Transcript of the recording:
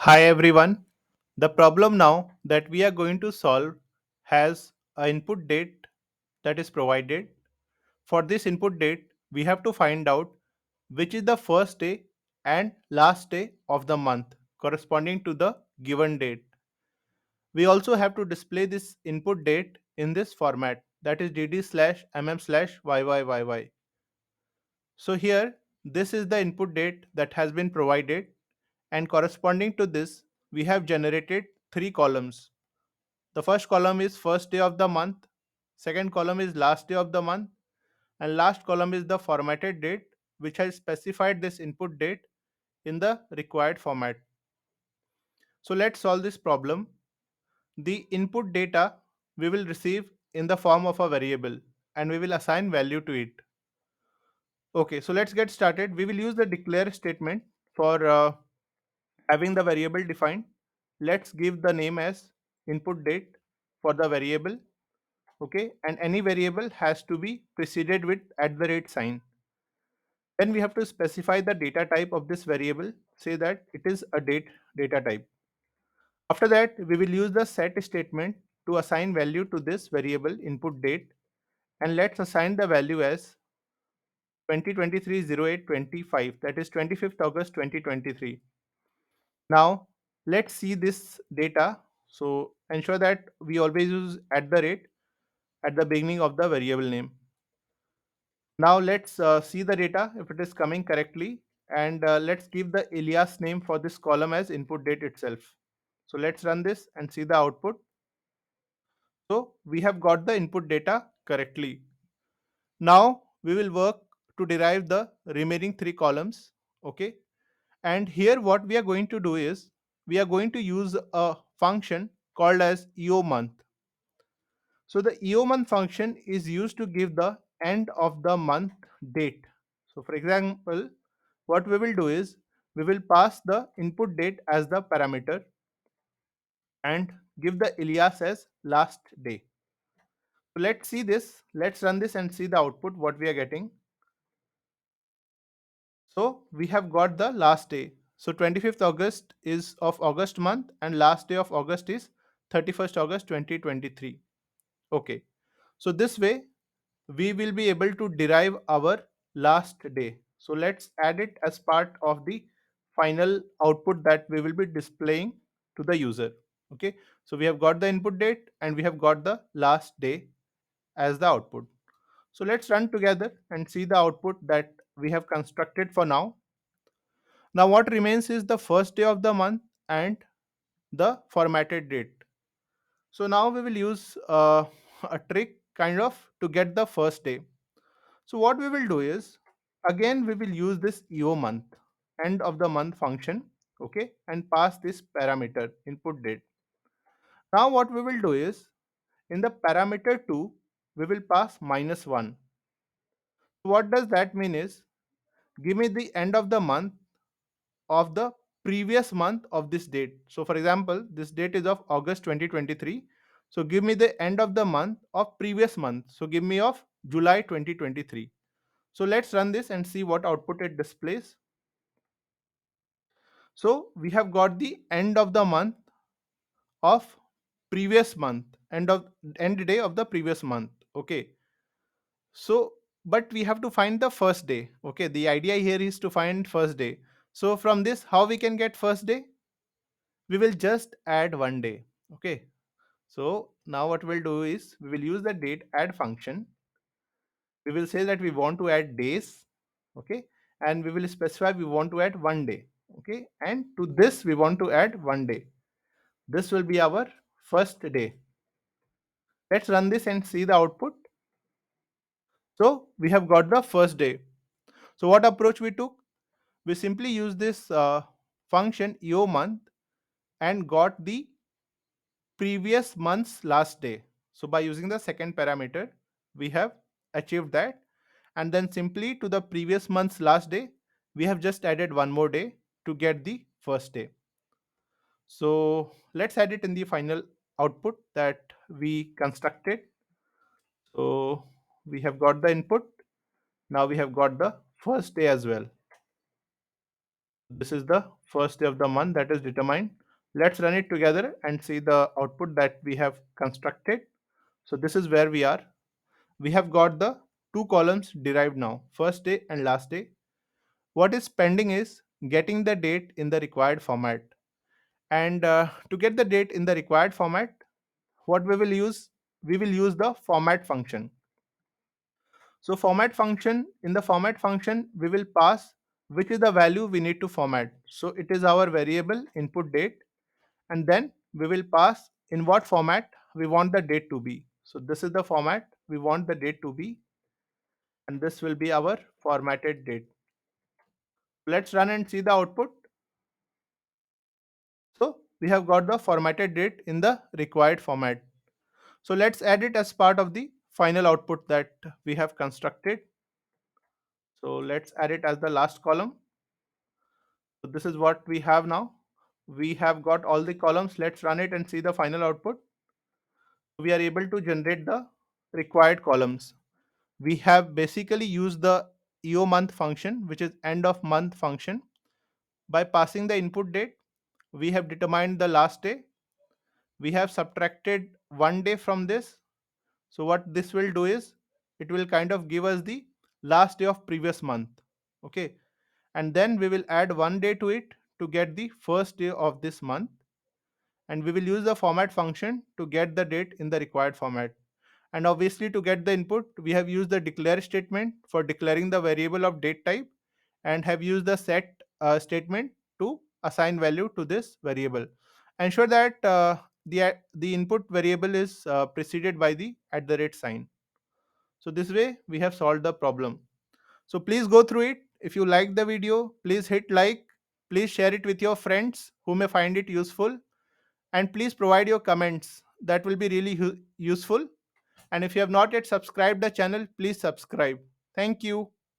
Hi everyone. The problem now that we are going to solve has an input date that is provided. For this input date, we have to find out which is the first day and last day of the month corresponding to the given date. We also have to display this input date in this format, that is dd/mm/yyyy. So here, this is the input date that has been provided, and corresponding to this, we have generated three columns. The first column is first day of the month, second column is last day of the month, and last column is the formatted date, which has specified this input date in the required format. So let's solve this problem. The input data we will receive in the form of a variable, and we will assign value to it. Okay, so let's get started. We will use the declare statement for having the variable defined. Let's give the name as input date for the variable. Okay, and any variable has to be preceded with @sign. Then we have to specify the data type of this variable, say that it is a data type. After that, we will use the set statement to assign value to this variable input date, and let's assign the value as 2023-08-25, that is 25th August 2023. Now let's see this data. So ensure that we always use at the beginning of the variable name. Now let's see the data if it is coming correctly, and let's give the alias name for this column as input date itself. So let's run this and see the output. So we have got the input data correctly. Now we will work to derive the remaining three columns. Okay, and here what we are going to do is we are going to use a function called as EOMONTH. So the EOMONTH function is used to give the end of the month date. So for example, what we will do is we will pass the input date as the parameter and give the alias as last day. So let's see this. Let's run this and see the output what we are getting. So we have got the last day. So 25th August is of August month and last day of August is 31st August 2023. Okay. So this way we will be able to derive our last day. So let's add it as part of the final output that we will be displaying to the user. Okay. So we have got the input date and we have got the last day as the output. So let's run together and see the output that we have constructed for now. Now what remains is the first day of the month and the formatted date. So now we will use a trick kind of to get the first day. So what we will do is again we will use this EOMONTH end of the month function, okay, and pass this parameter input date. Now what we will do is in the parameter 2 we will pass -1. What does that mean is give me the end of the month of the previous month of this date. So for example, this date is of August 2023. So give me the end of the month of previous month. So give me of July 2023. So let's run this and see what output it displays. So we have got the end of the month of previous month, end day of the previous month. Okay. So but we have to find the first day. Okay. The idea here is to find first day. So from this, how we can get first day? We will just add one day. Okay, so now what we'll do is we will use the date add function. We will say that we want to add days. Okay, and we will specify we want to add one day. Okay, and to this we want to add one day. This will be our first day. Let's run this and see the output. So we have got the first day. So what approach we took? We simply use this function EOMONTH and got the previous month's last day. So by using the second parameter, we have achieved that. And then simply to the previous month's last day, we have just added one more day to get the first day. So let's add it in the final output that we constructed. So we have got the input. Now we have got the first day as well. This is the first day of the month that is determined. Let's run it together and see the output that we have constructed. So this is where we are. We have got the two columns derived now, first day and last day. What is pending is getting the date in the required format. And to get the date in the required format, what we will use the format function. So format function, in the format function, we will pass which is the value we need to format. So it is our variable input date, and then we will pass in what format we want the date to be. So this is the format we want the date to be, and this will be our formatted date. Let's run and see the output. So we have got the formatted date in the required format. So let's add it as part of the final output that we have constructed. So let's add it as the last column. So this is what we have now. We have got all the columns. Let's run it and see the final output. We are able to generate the required columns. We have basically used the EOMONTH function, which is end of month function. By passing the input date, we have determined the last day. We have subtracted one day from this. So what this will do is it will kind of give us the last day of previous month. Okay. And then we will add one day to it to get the first day of this month, and we will use the format function to get the date in the required format. And obviously, to get the input, we have used the declare statement for declaring the variable of date type, and have used the set statement to assign value to this variable. Ensure that the input variable is preceded by the @ sign. So this way we have solved the problem. So please go through it. If you like the video, please hit like, please share it with your friends who may find it useful, and please provide your comments. That will be really useful. And if you have not yet subscribed the channel, please subscribe. Thank you.